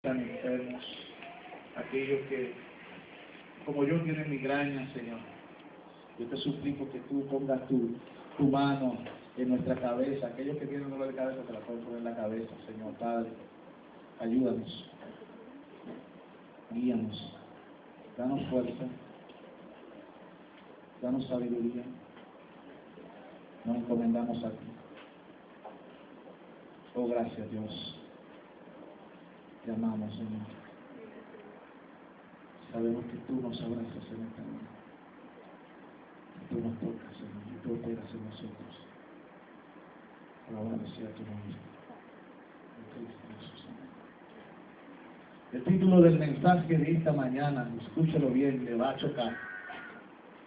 están enfermos, aquellos que, como yo, tienen migraña, Señor. Yo te suplico que tú pongas tu mano en nuestra cabeza. Aquellos que tienen dolor de cabeza te la pueden poner en la cabeza, Señor Padre. Ayúdanos, guíanos, danos fuerza, danos sabiduría. Nos encomendamos a ti. Oh, gracias, Dios. Te amamos, Señor. Sabemos que tú nos abrazas en esta hora. Tú nos tocas, Señor, y tú operas en nosotros. Alabado sea tu nombre. En Cristo Jesús, amén. El título del mensaje de esta mañana, escúchalo bien, le va a chocar.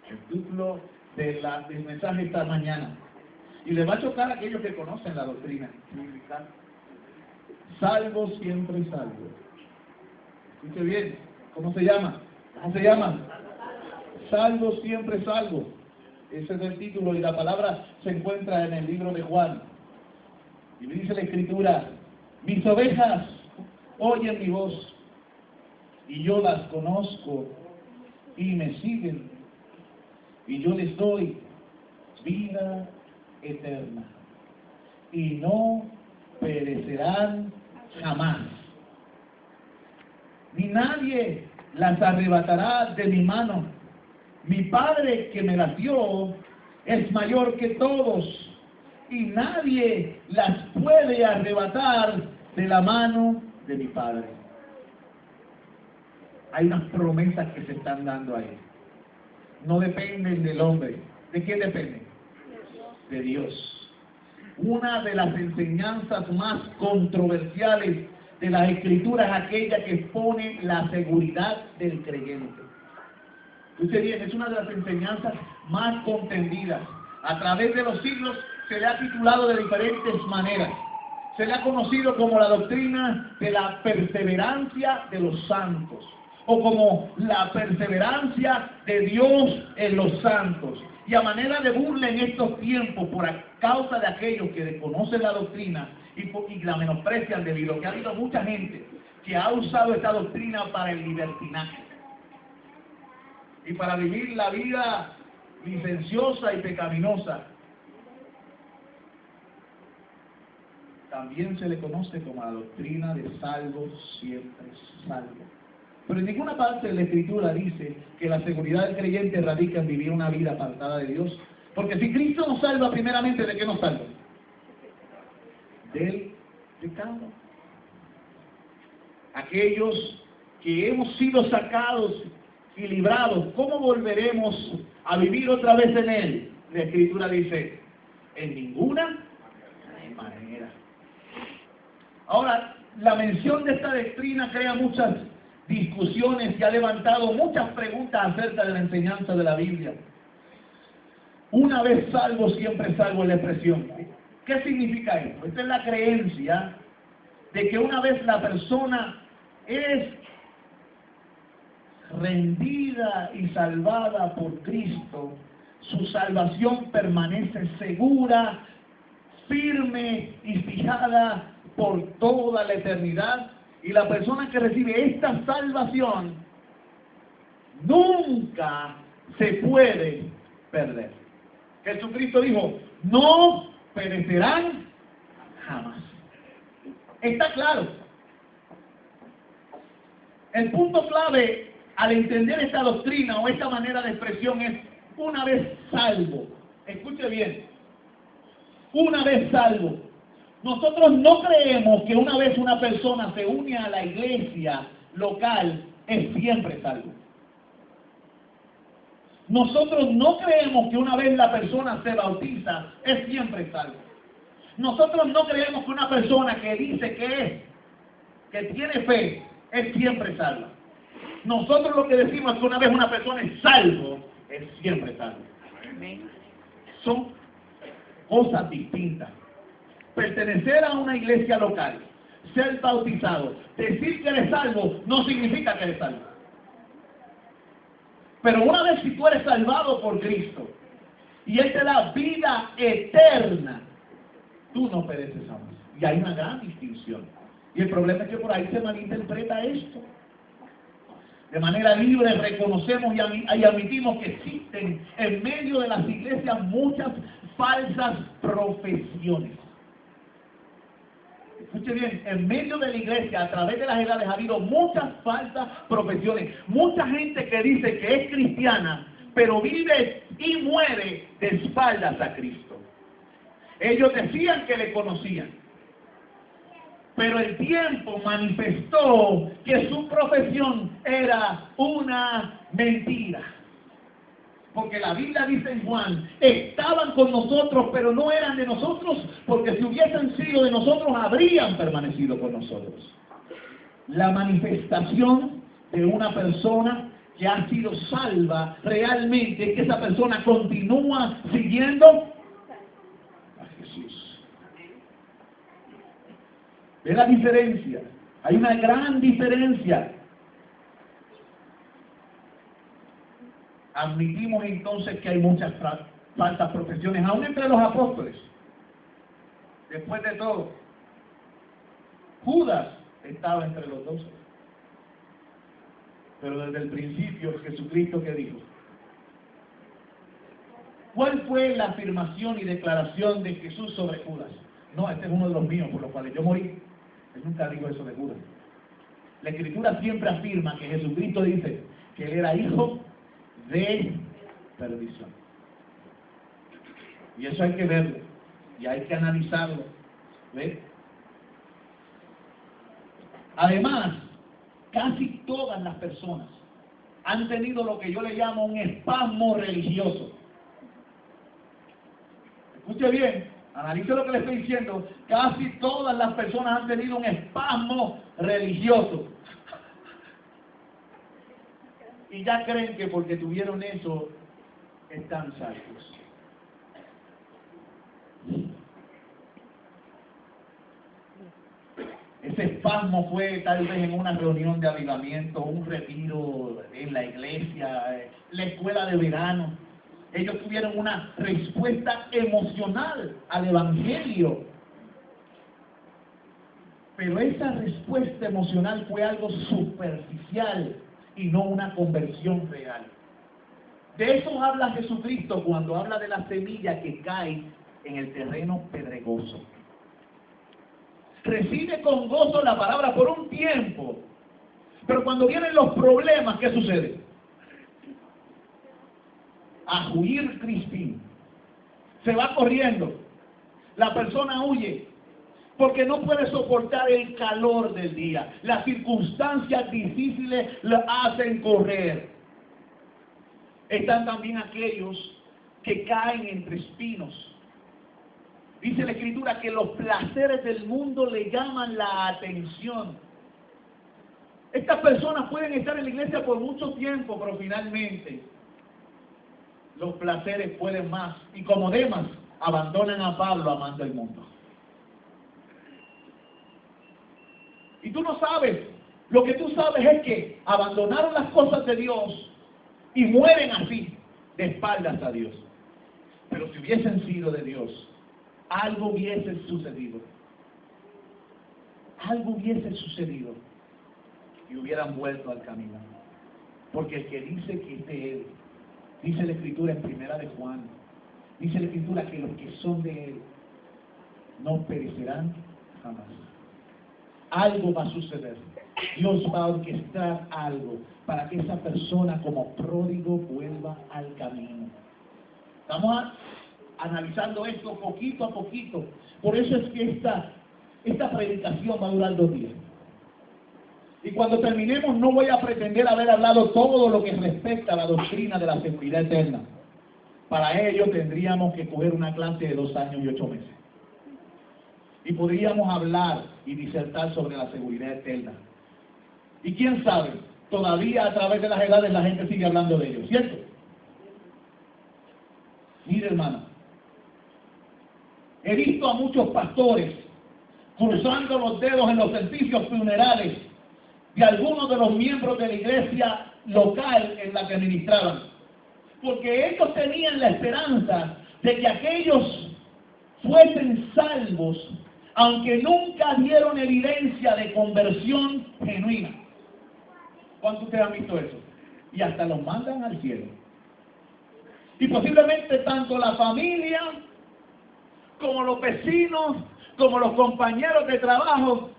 El título del mensaje esta mañana, y le va a chocar a aquellos que conocen la doctrina bíblica. Salvo, siempre salvo. Escuche bien, ¿cómo se llama? ¿Cómo se llama? Salvo, siempre salvo. Ese es el título, y la palabra se encuentra en el libro de Juan. Y dice la Escritura: mis ovejas oyen mi voz, y yo las conozco, y me siguen, y yo les doy vida eterna, y no perecerán jamás, ni nadie las arrebatará de mi mano. Mi Padre que me las dio es mayor que todos, y nadie las puede arrebatar de la mano de mi Padre. Hay unas promesas que se están dando ahí. No dependen del hombre. ¿De quién dependen? De Dios. Una de las enseñanzas más controversiales de las Escrituras es aquella que expone la seguridad del creyente. Usted bien, es una de las enseñanzas más contendidas. A través de los siglos se le ha titulado de diferentes maneras. Se le ha conocido como la doctrina de la perseverancia de los santos, o como la perseverancia de Dios en los santos. Y a manera de burla en estos tiempos, por causa de aquellos que desconocen la doctrina y la menosprecian, debido a que ha habido mucha gente que ha usado esta doctrina para el libertinaje y para vivir la vida licenciosa y pecaminosa. También se le conoce como la doctrina de salvo, siempre salvo. Pero en ninguna parte de la Escritura dice que la seguridad del creyente radica en vivir una vida apartada de Dios. Porque si Cristo nos salva, primeramente, ¿de qué nos salva? Del pecado. Aquellos que hemos sido sacados y librados, ¿cómo volveremos a vivir otra vez en Él? La Escritura dice: en ninguna manera. Ahora, la mención de esta doctrina crea muchas discusiones y ha levantado muchas preguntas acerca de la enseñanza de la Biblia. Una vez salvo, siempre salvo, es la expresión. ¿Qué significa esto? Esta es la creencia de que una vez la persona es rendida y salvada por Cristo, su salvación permanece segura, firme y fijada por toda la eternidad. Y la persona que recibe esta salvación nunca se puede perder. Jesucristo dijo: no perecerán jamás. Está claro. El punto clave al entender esta doctrina o esta manera de expresión es: una vez salvo. Escuche bien. Una vez salvo. Nosotros no creemos que una vez una persona se une a la iglesia local es siempre salvo. Nosotros no creemos que una vez la persona se bautiza es siempre salvo. Nosotros no creemos que una persona que dice que tiene fe, es siempre salva. Nosotros lo que decimos es que una vez una persona es salvo, es siempre salvo. Son cosas distintas. Pertenecer a una iglesia local, ser bautizado, decir que eres salvo, no significa que eres salvo. Pero una vez si tú eres salvado por Cristo y Él te da vida eterna, tú no pereces jamás. Y hay una gran distinción. Y el problema es que por ahí se malinterpreta esto. De manera libre reconocemos y admitimos que existen en medio de las iglesias muchas falsas profesiones. Escuche bien, en medio de la iglesia, a través de las edades, ha habido muchas falsas profesiones. Mucha gente que dice que es cristiana, pero vive y muere de espaldas a Cristo. Ellos decían que le conocían, pero el tiempo manifestó que su profesión era una mentira. Porque la Biblia dice en Juan, estaban con nosotros, pero no eran de nosotros, porque si hubiesen sido de nosotros, habrían permanecido con nosotros. La manifestación de una persona que ha sido salva realmente es que esa persona continúa siguiendo a Jesús. ¿Ve la diferencia? Hay una gran diferencia. Admitimos entonces que hay muchas falsas profesiones, aún entre los apóstoles. Después de todo, Judas estaba entre los 12. Pero desde el principio, Jesucristo, ¿qué dijo? ¿Cuál fue la afirmación y declaración de Jesús sobre Judas? No, este es uno de los míos, por los cuales yo morí. Él nunca dijo eso de Judas. La Escritura siempre afirma que Jesucristo dice que él era hijo de perdición. Y eso hay que verlo, y hay que analizarlo. ¿Ves? Además, casi todas las personas han tenido lo que yo le llamo un espasmo religioso. Escuche bien, analice lo que le estoy diciendo. Casi todas las personas han tenido un espasmo religioso. Y ya creen que porque tuvieron eso, están salvos. Ese espasmo fue tal vez en una reunión de avivamiento, un retiro en la iglesia, la escuela de verano. Ellos tuvieron una respuesta emocional al evangelio. Pero esa respuesta emocional fue algo superficial y no una conversión real. De eso habla Jesucristo cuando habla de la semilla que cae en el terreno pedregoso. Recibe con gozo la palabra por un tiempo, pero cuando vienen los problemas, ¿qué sucede? A huir crispín. Se va corriendo. La persona huye porque no puede soportar el calor del día. Las circunstancias difíciles le hacen correr. Están también aquellos que caen entre espinos. Dice la Escritura que los placeres del mundo le llaman la atención. Estas personas pueden estar en la iglesia por mucho tiempo, pero finalmente los placeres pueden más. Y como Demas, abandonan a Pablo amando el mundo. Y tú no sabes, lo que tú sabes es que abandonaron las cosas de Dios y mueren así, de espaldas a Dios. Pero si hubiesen sido de Dios, algo hubiese sucedido. Algo hubiese sucedido y hubieran vuelto al camino. Porque el que dice que es de Él, dice la Escritura en Primera de Juan, dice la Escritura que los que son de Él no perecerán jamás. Algo va a suceder. Dios va a orquestar algo para que esa persona como pródigo vuelva al camino. Estamos analizando esto poquito a poquito. Por eso es que esta predicación va a durar 2 días. Y cuando terminemos no voy a pretender haber hablado todo lo que respecta a la doctrina de la seguridad eterna. Para ello tendríamos que coger una clase de 2 años y 8 meses. Y podríamos hablar y disertar sobre la seguridad eterna. Y quién sabe, todavía a través de las edades la gente sigue hablando de ello, ¿cierto? Mire, hermano, he visto a muchos pastores cruzando los dedos en los servicios funerales de algunos de los miembros de la iglesia local en la que ministraban, porque ellos tenían la esperanza de que aquellos fuesen salvos aunque nunca dieron evidencia de conversión genuina. ¿Cuántos de ustedes han visto eso? Y hasta los mandan al cielo. Y posiblemente tanto la familia, como los vecinos, como los compañeros de trabajo,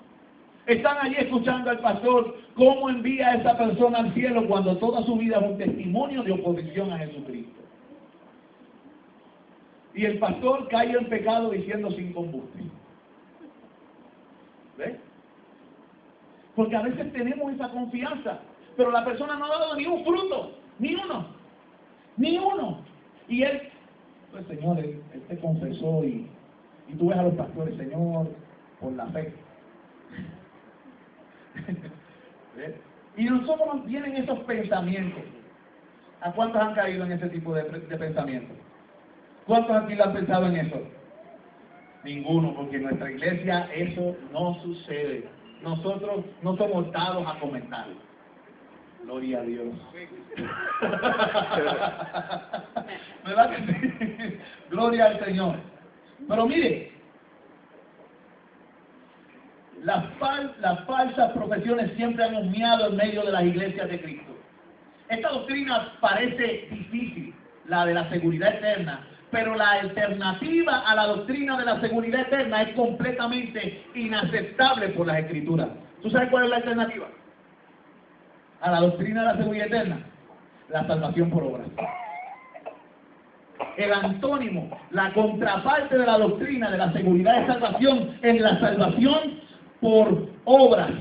están allí escuchando al pastor cómo envía a esa persona al cielo cuando toda su vida es un testimonio de oposición a Jesucristo. Y el pastor cae en pecado diciendo sin combustible. ¿Ves? Porque a veces tenemos esa confianza, pero la persona no ha dado ni un fruto, ni uno. Y él, pues Señor, él te confesó y tú ves a los pastores, Señor, por la fe. ¿Ves? Y nosotros nos vienen esos pensamientos. ¿A cuántos han caído en ese tipo de pensamientos? ¿Cuántos aquí lo han pensado en eso? Ninguno, porque en nuestra iglesia eso no sucede. Nosotros no somos dados a comentar. Gloria a Dios. ¿Verdad que sí? Gloria al Señor. Pero mire, las falsas profesiones siempre han humeado en medio de las iglesias de Cristo. Esta doctrina parece difícil, la de la seguridad eterna, pero la alternativa a la doctrina de la seguridad eterna es completamente inaceptable por las Escrituras. ¿Tú sabes cuál es la alternativa a la doctrina de la seguridad eterna? La salvación por obras. El antónimo, la contraparte de la doctrina de la seguridad de salvación es la salvación por obras.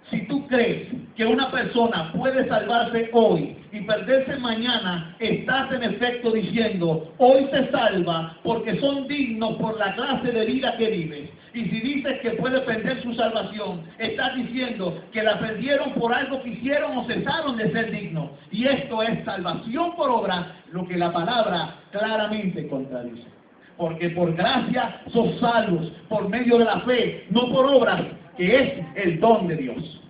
Si tú crees que una persona puede salvarse hoy y perderse mañana, estás en efecto diciendo, hoy se salva porque son dignos por la clase de vida que vives. Y si dices que puede perder su salvación, estás diciendo que la perdieron por algo que hicieron o cesaron de ser dignos. Y esto es salvación por obra, lo que la palabra claramente contradice. Porque por gracia sos salvos, por medio de la fe, no por obras, que es el don de Dios.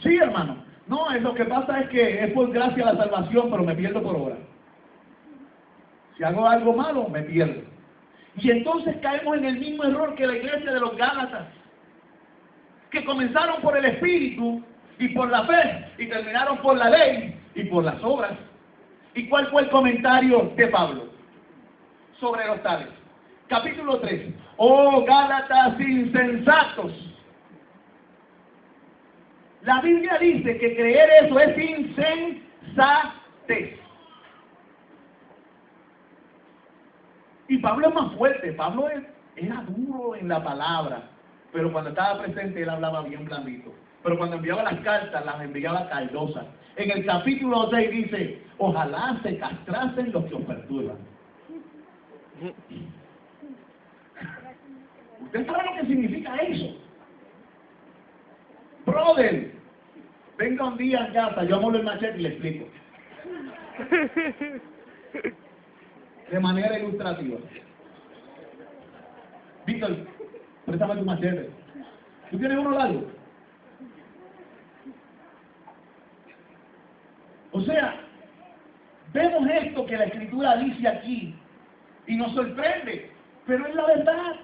Sí, hermano. No, lo que pasa es que es por gracia la salvación, pero me pierdo por obra. Si hago algo malo, me pierdo. Y entonces caemos en el mismo error que la iglesia de los Gálatas, que comenzaron por el Espíritu y por la fe, y terminaron por la ley y por las obras. ¿Y cuál fue el comentario de Pablo sobre los tales? Capítulo 3. Oh, Gálatas insensatos. La Biblia dice que creer eso es insensatez. Y Pablo es más fuerte. Pablo era duro en la palabra, pero cuando estaba presente él hablaba bien blandito. Pero cuando enviaba las cartas, las enviaba caldosas. En el capítulo 6 dice, ojalá se castrasen los que os perturban. ¿Usted sabe lo que significa eso? Brother, venga un día en casa, yo amo el machete y le explico. De manera ilustrativa. Víctor, préstame tu machete. ¿Tú tienes uno largo? O sea, vemos esto que la Escritura dice aquí y nos sorprende, pero es la verdad.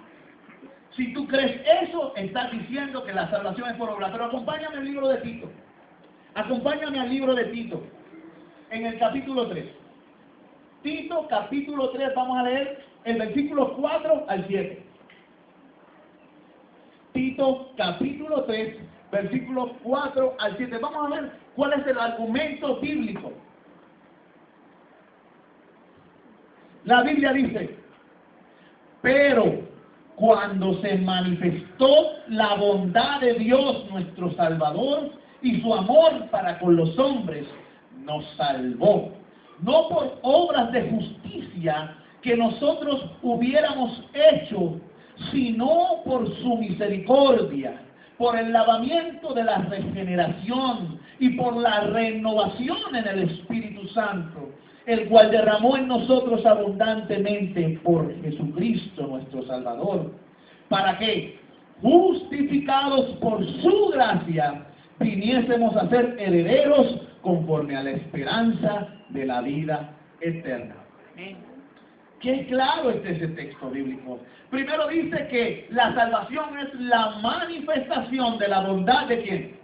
Si tú crees eso, estás diciendo que la salvación es por obra. Pero acompáñame al libro de Tito. Acompáñame al libro de Tito, en el capítulo 3. Tito, capítulo 3, vamos a leer el versículo 4 al 7. Tito, capítulo 3, versículos 4 al 7. Vamos a ver cuál es el argumento bíblico. La Biblia dice, pero cuando se manifestó la bondad de Dios nuestro Salvador y su amor para con los hombres, nos salvó, no por obras de justicia que nosotros hubiéramos hecho, sino por su misericordia, por el lavamiento de la regeneración y por la renovación en el Espíritu Santo, el cual derramó en nosotros abundantemente por Jesucristo nuestro Salvador, para que, justificados por su gracia, viniésemos a ser herederos conforme a la esperanza de la vida eterna. Qué claro es ese texto bíblico. Primero dice que la salvación es la manifestación de la bondad de ¿quién?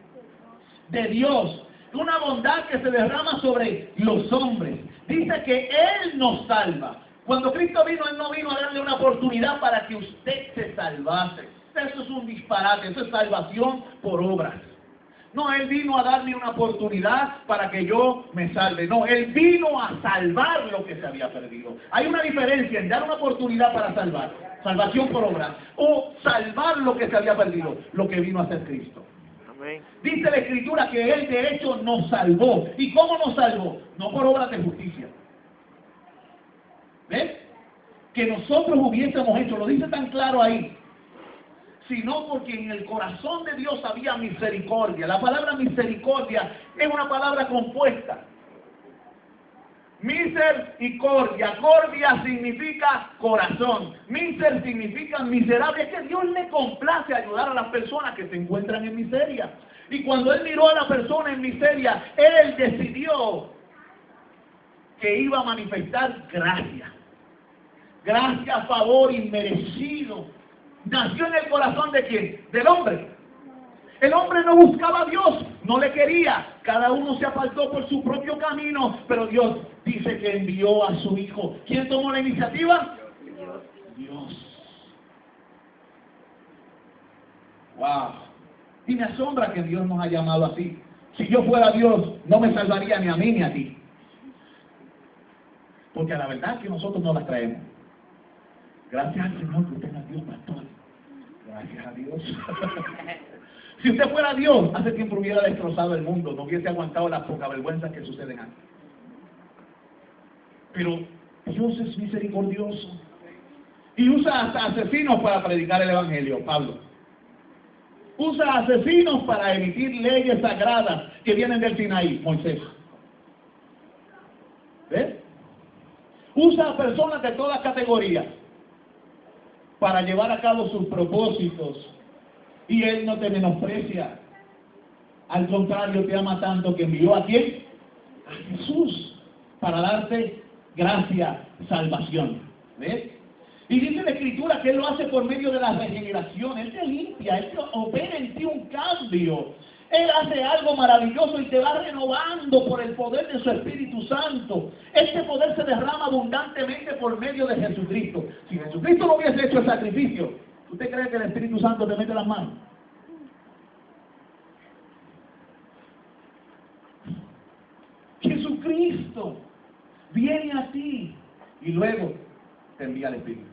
De Dios. Una bondad que se derrama sobre los hombres. Dice que Él nos salva. Cuando Cristo vino, Él no vino a darle una oportunidad para que usted se salvase. Eso es un disparate, eso es salvación por obras. No, Él vino a darme una oportunidad para que yo me salve. No, Él vino a salvar lo que se había perdido. Hay una diferencia en dar una oportunidad para salvar, salvación por obras, o salvar lo que se había perdido, lo que vino a hacer Cristo. Amén. Dice la Escritura que Él de hecho nos salvó. ¿Y cómo nos salvó? No por obras de justicia. ¿Ves? Que nosotros hubiésemos hecho, lo dice tan claro ahí, sino porque en el corazón de Dios había misericordia. La palabra misericordia es una palabra compuesta. Misericordia, cordia significa corazón, miser significa miserable. Es que Dios le complace ayudar a las personas que se encuentran en miseria. Y cuando Él miró a la persona en miseria, Él decidió que iba a manifestar gracia. Gracia, favor inmerecido. Nació en el corazón ¿de quién? Del hombre. El hombre no buscaba a Dios, no le quería. Cada uno se apartó por su propio camino, pero Dios dice que envió a su Hijo. ¿Quién tomó la iniciativa? Dios. Wow. Y me asombra que Dios nos ha llamado así. Si yo fuera Dios, no me salvaría ni a mí ni a ti. Porque la verdad es que nosotros no las traemos. Gracias al Señor que usted es Dios, pastor. Gracias a Dios. Si usted fuera Dios, hace tiempo hubiera destrozado el mundo, no hubiese aguantado las pocas vergüenzas que suceden antes. Pero Dios es misericordioso. Y usa hasta asesinos para predicar el Evangelio, Pablo. Usa asesinos para emitir leyes sagradas que vienen del Sinaí, Moisés. ¿Ves? Usa a personas de todas categorías para llevar a cabo sus propósitos. Y Él no te menosprecia. Al contrario, te ama tanto que envió ¿a quién? A Jesús, para darte gracia, salvación. ¿Ves? Y dice la Escritura que Él lo hace por medio de la regeneración. Él te limpia, Él te opera en ti un cambio. Él hace algo maravilloso y te va renovando por el poder de su Espíritu Santo. Este poder se derrama abundantemente por medio de Jesucristo. Si Jesucristo no hubiese hecho el sacrificio, ¿usted cree que el Espíritu Santo te mete las manos? Jesucristo viene a ti y luego te envía el Espíritu.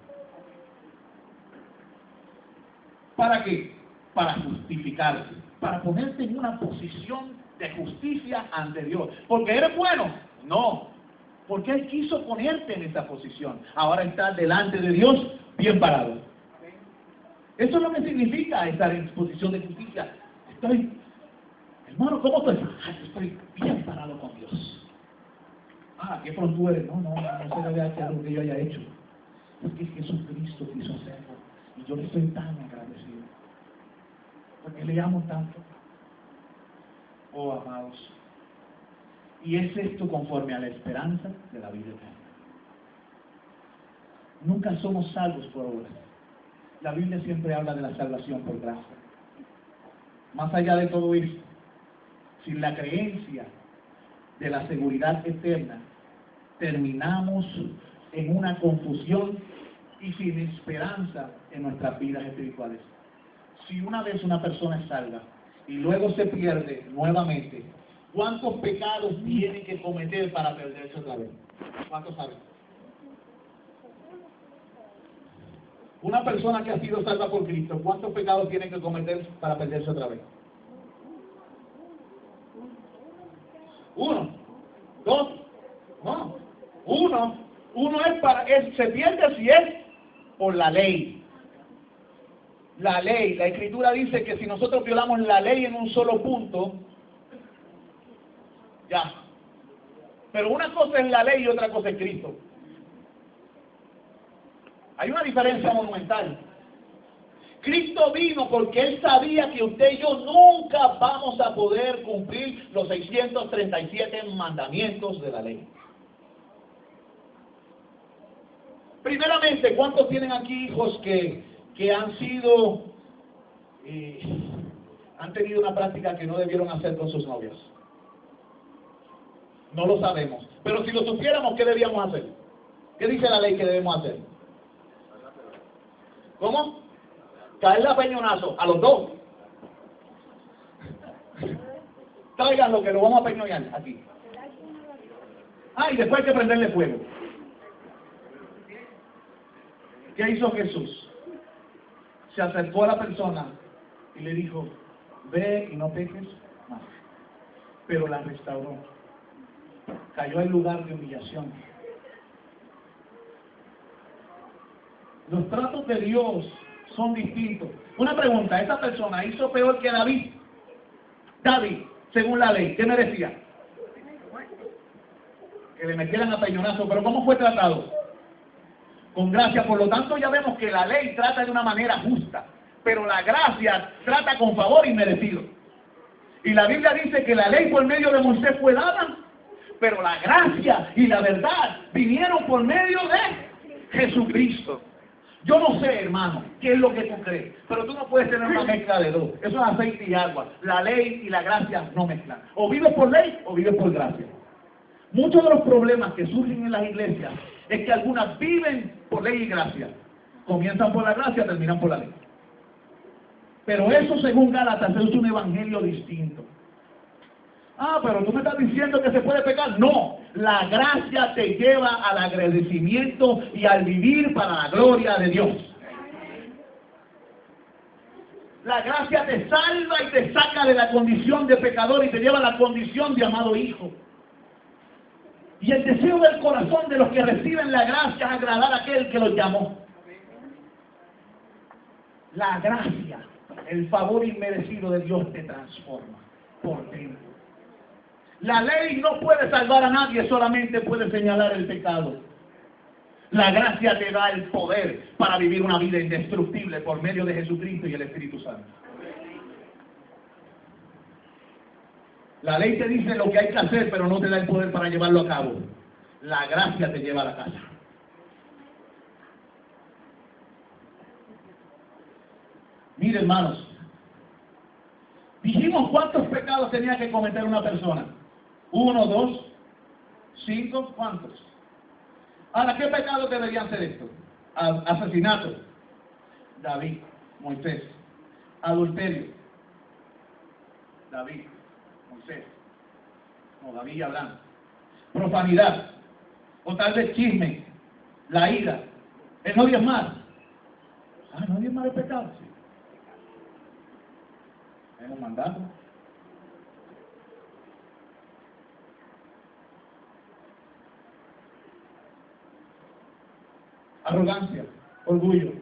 ¿Para qué? Para justificarte, para ponerte en una posición de justicia ante Dios. ¿Porque eres bueno? No. Porque Él quiso ponerte en esa posición. Ahora estás delante de Dios bien parado. Eso es lo que significa estar en posición de justicia. Hermano, ¿cómo estás? Estoy bien parado con Dios. ¿Qué pronto eres? No se debe hacer lo que yo haya hecho. Es que Jesucristo quiso hacerlo. Y yo le estoy tan agradecido. Porque le amo tanto. Oh, amados. Y es esto conforme a la esperanza de la vida eterna. Nunca somos salvos por obras. La Biblia siempre habla de la salvación por gracia. Más allá de todo esto, sin la creencia de la seguridad eterna, terminamos en una confusión y sin esperanza en nuestras vidas espirituales. Si una vez una persona es salva y luego se pierde nuevamente, ¿cuántos pecados tiene que cometer para perderse otra vez? ¿Cuántos saben? Una persona que ha sido salva por Cristo, ¿cuántos pecados tiene que cometer para perderse otra vez? 1, 2, no. 1 se pierde si es por la ley. La ley, la Escritura dice que si nosotros violamos la ley en un solo punto, ya. Pero una cosa es la ley y otra cosa es Cristo. Hay una diferencia monumental. Cristo vino porque Él sabía que usted y yo nunca vamos a poder cumplir los 637 mandamientos de la ley. Primeramente, ¿cuántos tienen aquí hijos que han sido, han tenido una práctica que no debieron hacer con sus novias? No lo sabemos. Pero si lo supiéramos, ¿qué debíamos hacer? ¿Qué dice la ley que debemos hacer? ¿Cómo? Caerle a peñonazo a los dos. Tráiganlo que lo vamos a peñonear aquí. Y después hay que prenderle fuego. ¿Qué hizo Jesús? Se acercó a la persona y le dijo, ve y no peques más. Pero la restauró. Cayó en lugar de humillación. Los tratos de Dios son distintos. Una pregunta, ¿esta persona hizo peor que David? David, según la ley, ¿qué merecía? Que le metieran a peñonazo. ¿Pero cómo fue tratado? Con gracia. Por lo tanto, ya vemos que la ley trata de una manera justa, pero la gracia trata con favor inmerecido. Y la Biblia dice que la ley por medio de Moisés fue dada, pero la gracia y la verdad vinieron por medio de Jesucristo. Yo no sé, hermano, qué es lo que tú crees, pero tú no puedes tener una mezcla de dos. Eso es aceite y agua. La ley y la gracia no mezclan. O vives por ley o vives por gracia. Muchos de los problemas que surgen en las iglesias es que algunas viven por ley y gracia. Comienzan por la gracia, terminan por la ley. Pero eso, según Gálatas, es un evangelio distinto. Pero tú me estás diciendo que se puede pecar. No, la gracia te lleva al agradecimiento y al vivir para la gloria de Dios. La gracia te salva y te saca de la condición de pecador y te lleva a la condición de amado hijo. Y el deseo del corazón de los que reciben la gracia es agradar a aquel que los llamó. La gracia, el favor inmerecido de Dios te transforma por dentro. La ley no puede salvar a nadie, solamente puede señalar el pecado. La gracia te da el poder para vivir una vida indestructible por medio de Jesucristo y el Espíritu Santo. La ley te dice lo que hay que hacer, pero no te da el poder para llevarlo a cabo. La gracia te lleva a la casa. Mire, hermanos, dijimos cuántos pecados tenía que cometer una persona. 1, 2, 5, ¿cuántos? Ahora, ¿qué pecados deberían ser estos? Asesinato, David, Moisés. Adulterio, David, Moisés. No, David y Abraham. Profanidad, o tal vez chisme, la ira, el no diezmar. No diezmar es pecado. Sí. Es un mandato. Arrogancia, orgullo.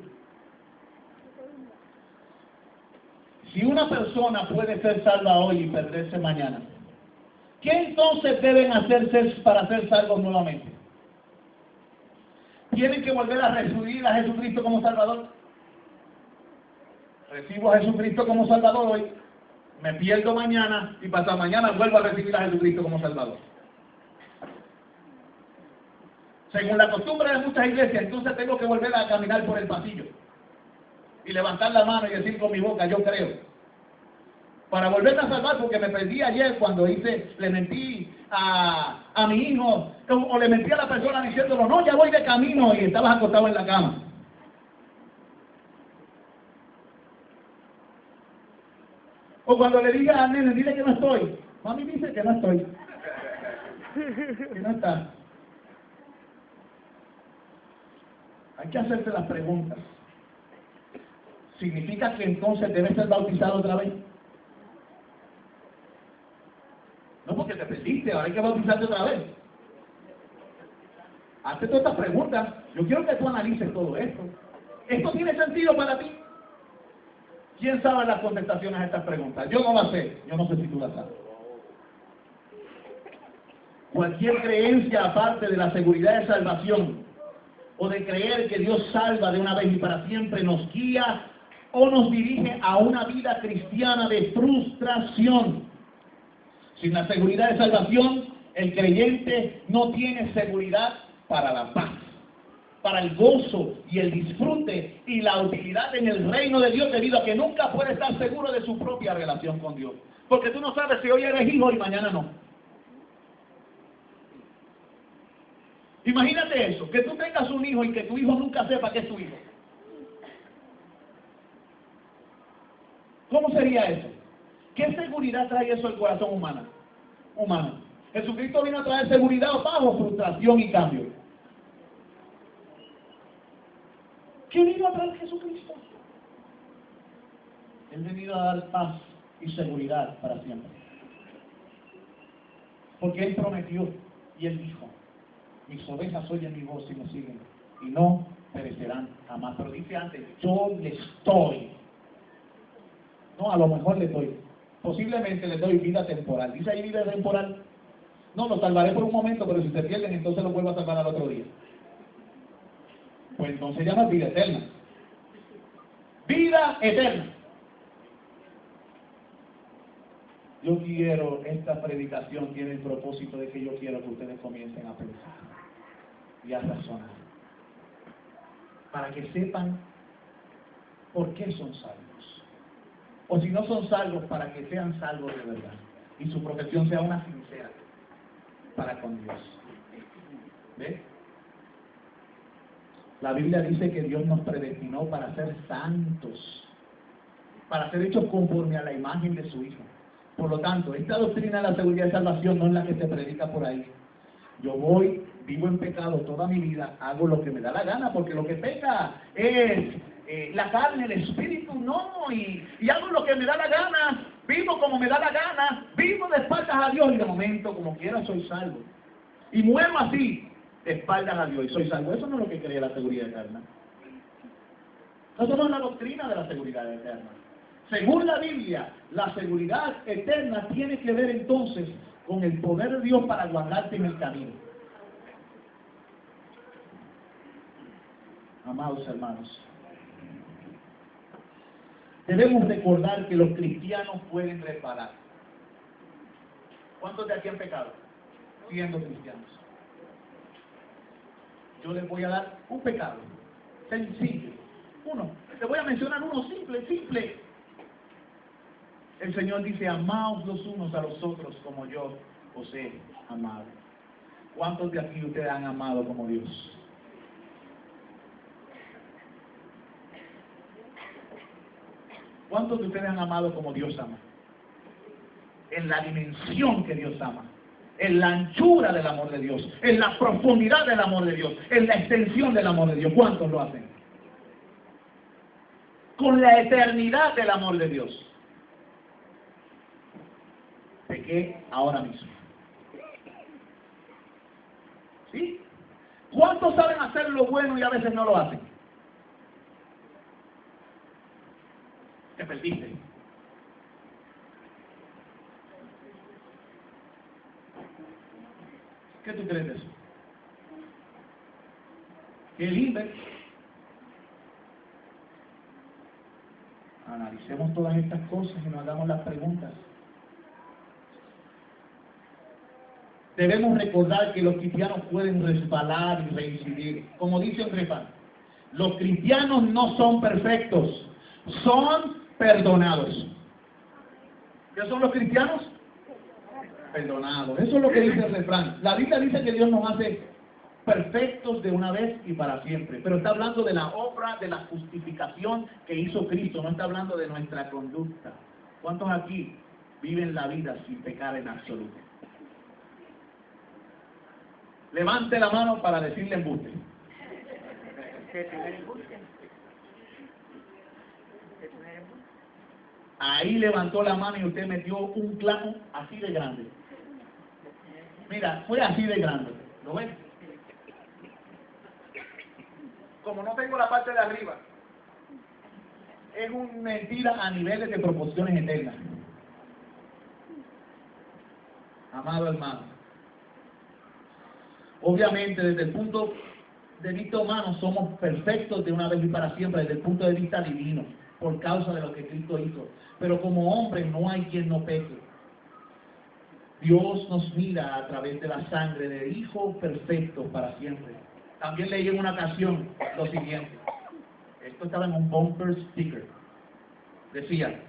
Si una persona puede ser salva hoy y perderse mañana, ¿qué entonces deben hacerse para ser salvos nuevamente? ¿Tienen que volver a recibir a Jesucristo como Salvador? Recibo a Jesucristo como Salvador hoy, me pierdo mañana y pasado mañana vuelvo a recibir a Jesucristo como Salvador. Según la costumbre de muchas iglesias, entonces tengo que volver a caminar por el pasillo y levantar la mano y decir con mi boca, yo creo. Para volverme a salvar, porque me perdí ayer cuando le mentí a mi hijo, o le mentí a la persona diciéndolo, no, ya voy de camino, y estabas acostado en la cama. O cuando le diga a nene, dile que no estoy. Mami dice que no estoy. Que no está. Hay que hacerse las preguntas. ¿Significa que entonces debes ser bautizado otra vez? No, porque te perdiste, ahora hay que bautizarte otra vez. Hazte todas estas preguntas. Yo quiero que tú analices todo esto. ¿Esto tiene sentido para ti? ¿Quién sabe las contestaciones a estas preguntas? Yo no las sé. Yo no sé si tú las sabes. Cualquier creencia aparte de la seguridad de salvación o de creer que Dios salva de una vez y para siempre nos guía o nos dirige a una vida cristiana de frustración. Sin la seguridad de salvación, el creyente no tiene seguridad para la paz. para el gozo y el disfrute y la utilidad en el reino de Dios, debido a que nunca puede estar seguro de su propia relación con Dios. Porque tú no sabes si hoy eres hijo y mañana no. Imagínate eso, que tú tengas un hijo y que tu hijo nunca sepa que es tu hijo. ¿Cómo sería eso? ¿Qué seguridad trae eso al corazón humano? Jesucristo vino a traer seguridad o paz, o frustración y cambio. ¿Qué vino a traer Jesucristo? Él vino a dar paz y seguridad para siempre. Porque Él prometió y Él dijo: mis ovejas oyen mi voz y me siguen, y no perecerán jamás. Pero dice antes: yo les doy. No, a lo mejor les doy. Posiblemente les doy vida temporal. ¿Dice ahí vida temporal? No, los salvaré por un momento, pero si se pierden, entonces los vuelvo a salvar al otro día. Pues entonces llama vida eterna. Vida eterna. Yo quiero, esta predicación tiene el propósito de que yo quiero que ustedes comiencen a pensar y a razonar, para que sepan por qué son salvos. O si no son salvos, para que sean salvos de verdad. Y su profesión sea una sincera para con Dios. ¿Ve? La Biblia dice que Dios nos predestinó para ser santos, para ser hechos conforme a la imagen de su Hijo. Por lo tanto, esta doctrina de la seguridad de salvación no es la que se predica por ahí. Yo vivo en pecado toda mi vida, hago lo que me da la gana, porque lo que peca es la carne, el espíritu, no, y hago lo que me da la gana, vivo como me da la gana, vivo de espaldas a Dios, y de momento, como quiera, soy salvo. Y muero así, de espaldas a Dios, y soy salvo. Eso no es lo que cree la seguridad eterna. Eso no es la doctrina de la seguridad eterna. Según la Biblia, la seguridad eterna tiene que ver entonces con el poder de Dios para guardarte en el camino. Amados hermanos, debemos recordar que los cristianos pueden reparar. ¿Cuántos de aquí han pecado siendo cristianos? Yo les voy a dar un pecado sencillo. Uno. Les voy a mencionar uno simple. El Señor dice: amaos los unos a los otros como yo os he amado. ¿Cuántos de aquí ustedes han amado como Dios? ¿Cuántos de ustedes han amado como Dios ama? En la dimensión que Dios ama, en la anchura del amor de Dios, en la profundidad del amor de Dios, en la extensión del amor de Dios. ¿Cuántos lo hacen? Con la eternidad del amor de Dios. Pequé ahora mismo. ¿Sí? ¿Cuántos saben hacer lo bueno y a veces no lo hacen? Te perdiste. ¿Qué tú crees de eso? ¿Qué libre? Analicemos todas estas cosas y nos hagamos las preguntas. Debemos recordar que los cristianos pueden resbalar y reincidir. Como dice un refrán, los cristianos no son perfectos, son perdonados. ¿Qué son los cristianos? Perdonados. Eso es lo que dice el refrán. La Biblia dice que Dios nos hace perfectos de una vez y para siempre. Pero está hablando de la obra de la justificación que hizo Cristo. No está hablando de nuestra conducta. ¿Cuántos aquí viven la vida sin pecar en absoluto? Levante la mano para decirle embuste. Ahí levantó la mano y usted metió un clavo así de grande. Mira, fue así de grande. ¿Lo ven? Como no tengo la parte de arriba, es una mentira a niveles de proporciones eternas. Amado hermano, obviamente desde el punto de vista humano somos perfectos de una vez y para siempre, desde el punto de vista divino, por causa de lo que Cristo hizo. Pero como hombre no hay quien no peque. Dios nos mira a través de la sangre del Hijo perfecto para siempre. También leí en una ocasión lo siguiente. Esto estaba en un bumper sticker. Decía,